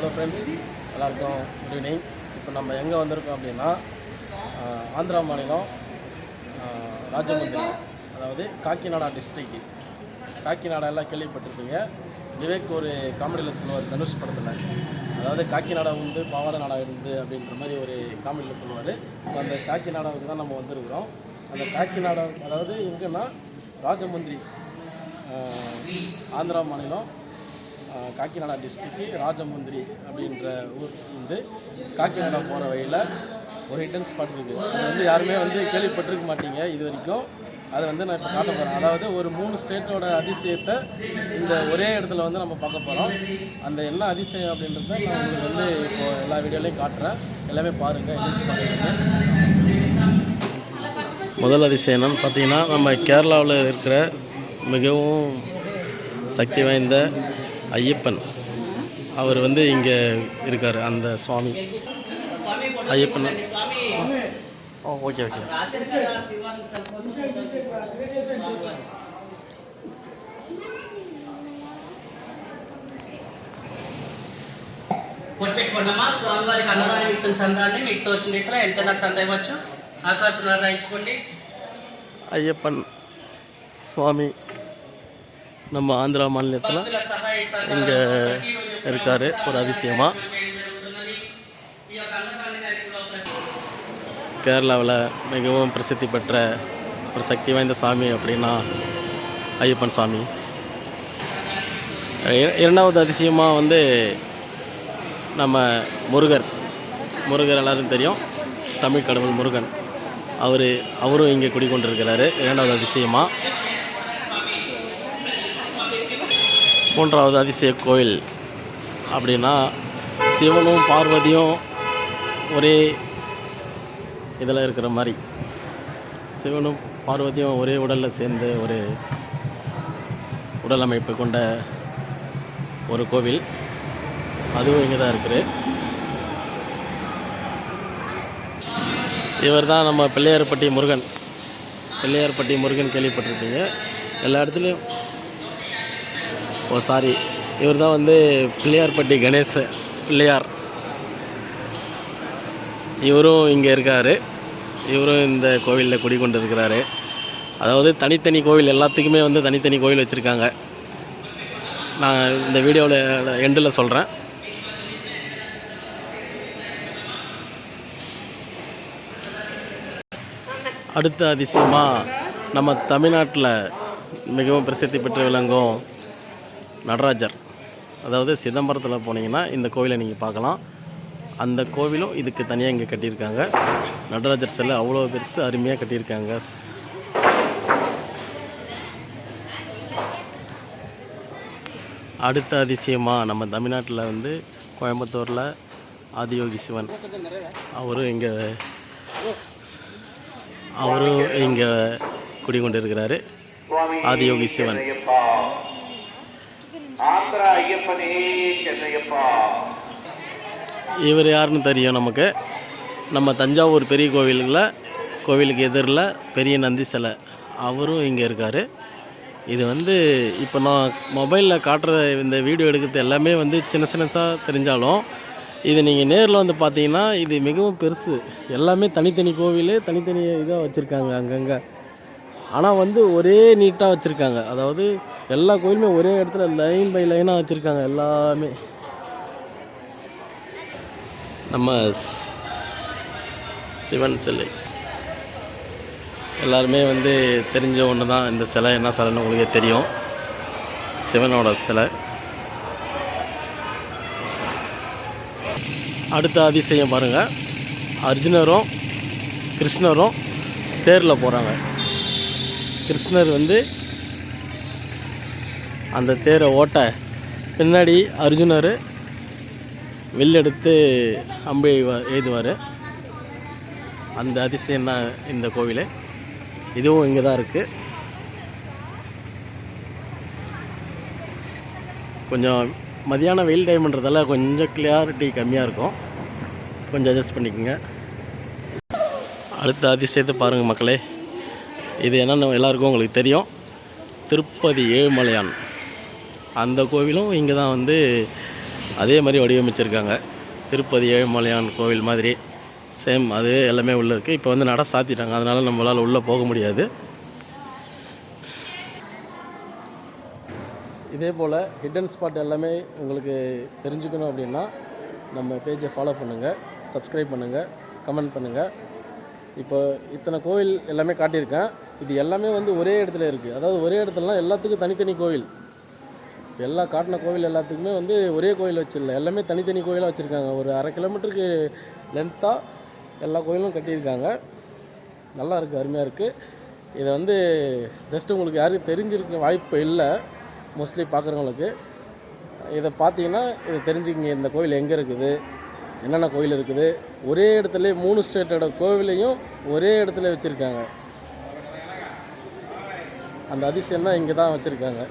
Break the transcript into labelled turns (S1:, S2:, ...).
S1: Hello friends, எல்லாருக்கும் good evening. இப்போ நம்ம எங்கே வந்திருக்கோம் அப்படின்னா ஆந்திரா மாநிலம் ராஜமுந்திரி, அதாவது காக்கிநாடா டிஸ்ட்ரிக்ட். காக்கிநாடா எல்லாம் கேள்விப்பட்டிருப்பீங்க. விவேக் ஒரு காமெடியில் சொல்லுவார் தனுஷ் படத்தில், அதாவது காக்கிநாடா வந்து பாவாடை நாடா இருந்து அப்படின்ற மாதிரி ஒரு காமெடியில் சொல்லுவார். அந்த காக்கிநாடாவுக்கு தான் நம்ம வந்திருக்கிறோம். அந்த காக்கிநாடா அதாவது எங்கன்னா ராஜமுந்திரி, ஆந்திரா மாநிலம் காக்கிநாடா டிஸ்ட்ரிக்ட் ராஜமுந்திரி அப்படின்ற ஊர் வந்து காக்கிநாடா போகிற வழியில் ஒரு ஹிடன் ஸ்பாட் இருக்குது. அது வந்து யாருமே வந்து கேள்விப்பட்டிருக்க மாட்டீங்க இது வரைக்கும். அதை வந்து நான் இப்போ காட்ட போகிறேன். அதாவது ஒரு 3 ஸ்டேட்டோட அதிசயத்தை இந்த ஒரே இடத்துல வந்து நம்ம பார்க்க போகிறோம். அந்த என்ன அதிசயம் அப்படின்றத நான் உங்களுக்கு வந்து இப்போது எல்லா வீடியோலையும் காட்டுறேன். எல்லாமே பாருங்கள், ஹிடன் ஸ்பாட். முதல் அதிசயம் என்னன்னு பார்த்தீங்கன்னா, நம்ம கேரளாவில் இருக்கிற மிகவும் சக்தி வாய்ந்த ஐயப்பன், அவர் வந்து இங்கே இருக்கார். அந்த சுவாமி ஐயப்பன். ஓகே.
S2: కొట్టుపెట్టుకున్నామా స్వామివారికి అన్నదానం ఇస్తున్న చందాన్ని మీకు తోచిన రీతిలో ఎంత చంద ఇవ్వచ్చు. ఆకాశంలో రాయించుకోండి.
S1: ஐயப்பன் சுவாமி நம்ம ஆந்திரா மாநிலத்தில் இங்கே இருக்கார் ஒரு அதிசயமாக. கேரளாவில் மிகவும் பிரசித்தி பெற்ற ஒரு சக்தி வாய்ந்த சாமி அப்படின்னா ஐயப்பன் சாமி. இரண்டாவது அதிசயமாக வந்து நம்ம முருகர் எல்லாரும் தெரியும், தமிழ் கடவுள் முருகன். அவரும் இங்கே குடிக்கொண்டிருக்கிறாரு இரண்டாவது அதிசயமாக. மூன்றாவது அதிசய கோயில் அப்படின்னா சிவனும் பார்வதியும் ஒரே இதில் இருக்கிற மாதிரி, சிவனும் பார்வதியும் ஒரே உடலில் சேர்ந்து ஒரு உடல் அமைப்பு கொண்ட ஒரு கோவில், அதுவும் இங்கே தான் இருக்குது. இவர் தான் நம்ம பிள்ளையார்பட்டி முருகன் கேள்விப்பட்டிருப்பீங்க எல்லா இடத்துலையும். இவர் தான் வந்து பிள்ளையார்பட்டி கணேச பிள்ளையார். இவரும் இங்கே இருக்கார். இவரும் இந்த கோவிலில் குடிக்கொண்டு இருக்கிறாரு. அதாவது தனித்தனி கோவில், எல்லாத்துக்குமே வந்து தனித்தனி கோவில் வச்சுருக்காங்க. நான் இந்த வீடியோவில் எண்டில் சொல்கிறேன். அடுத்த அதிசயமாக நம்ம தமிழ்நாட்டில் மிகவும் பிரசித்தி பெற்று விளங்கும் நடராஜர். அதாவது சிதம்பரத்தில் போனீங்கன்னா இந்த கோவிலை நீங்கள் பார்க்கலாம். அந்த கோவிலும் இதுக்கு தனியாக இங்கே கட்டியிருக்காங்க. நடராஜர் சிலை அவ்வளோ பெருசு, அருமையாக கட்டியிருக்காங்க. அடுத்த அதிசயமாக நம்ம தமிழ்நாட்டில் வந்து கோயம்புத்தூரில் ஆதியோகி சிவன், அவரும் இங்கே குடிக்கொண்டு இருக்கிறாரு. ஆதியோகி சிவன். இவர் யாருன்னு தெரியும் நமக்கு. நம்ம தஞ்சாவூர் பெரிய கோவிலுக்கு எதிரில் பெரிய நந்தி சிலை, அவரும் இங்கே இருக்கார். இது வந்து இப்போ நான் மொபைலில் காட்டுற இந்த வீடியோ எடுக்கிறது எல்லாமே வந்து சின்னதாக தெரிஞ்சாலும், இது நீங்கள் நேரில் வந்து பார்த்தீங்கன்னா இது மிகவும் பெருசு. எல்லாமே தனித்தனி கோவில், தனித்தனி இதாக வச்சுருக்காங்க அங்கங்கே. ஆனால் வந்து ஒரே நீட்டாக வச்சுருக்காங்க. அதாவது எல்லா கோயிலுமே ஒரே இடத்துல லைன் பை லைனாக வச்சுருக்காங்க எல்லாமே. நம்ம சிவன் சிலை எல்லாருமே வந்து தெரிஞ்ச ஒன்று தான். இந்த சிலை என்ன சிலைன்னு உங்களுக்கே தெரியும், சிவனோட சிலை. அடுத்த அதிசயம் பாருங்கள், அர்ஜுனரும் கிருஷ்ணரும் தேரில் போகிறாங்க. கிருஷ்ணர் வந்து அந்த தேரை ஓட்ட, பின்னாடி அர்ஜுனர் வில்லெடுத்து அம்பு எய்துவார். அந்த அதிசயம் தான் இந்த கோவில். இதுவும் இங்கே தான் இருக்குது. கொஞ்சம் மதியான வெயில் டைம்ன்றதால கொஞ்சம் கிளியாரிட்டி கம்மியாக இருக்கும், கொஞ்சம் அட்ஜஸ்ட் பண்ணிக்கோங்க. அடுத்த அதிசயத்தை பாருங்கள் மக்களே. இது என்னென்னு எல்லாருக்கும் உங்களுக்கு தெரியும், திருப்பதி ஏழுமலையான். அந்த கோவிலும் இங்கே தான் வந்து அதே மாதிரி வடிவமைச்சிருக்காங்க. திருப்பதி ஏழுமலையான் கோவில் மாதிரி சேம் அது எல்லாமே உள்ளே இருக்குது. இப்போ வந்து நட சாத்திட்டாங்க, அதனால் நம்மளால் உள்ளே போக முடியாது. இதே போல் ஹிடன் ஸ்பாட் எல்லாமே உங்களுக்கு தெரிஞ்சுக்கணும் அப்படின்னா நம்ம பேஜை ஃபாலோ பண்ணுங்கள், சப்ஸ்கிரைப் பண்ணுங்கள், கமெண்ட் பண்ணுங்கள். இப்போ இத்தனை கோவில் எல்லாமே காட்டியிருக்கேன். இது எல்லாமே வந்து ஒரே இடத்துல இருக்குது. அதாவது ஒரே இடத்துலலாம் எல்லாத்துக்கும் தனித்தனி கோவில். இப்போ எல்லா காட்டின கோவில் எல்லாத்துக்குமே வந்து ஒரே கோவில் வச்சிடல, எல்லாமே தனித்தனி கோயிலாக வச்சுருக்காங்க. ஒரு 1/2 கிலோமீட்டருக்கு லென்த்தாக எல்லா கோயிலும் கட்டியிருக்காங்க. நல்லா இருக்குது, அருமையாக இருக்குது. இதை வந்து ஜஸ்ட் உங்களுக்கு யாருக்கும் தெரிஞ்சிருக்க வாய்ப்பு இல்லை, மோஸ்ட்லி பார்க்குறவங்களுக்கு. இதை பார்த்தீங்கன்னா இதை தெரிஞ்சுக்கிங்க, இந்த கோவில் எங்கே இருக்குது, என்னென்ன கோயில் இருக்குது. ஒரே இடத்துல 3 ஸ்டேட்டோட கோவிலையும் ஒரே இடத்துல வச்சுருக்காங்க. அந்த அதிசயம் தான் இங்கே தான் வச்சுருக்காங்க.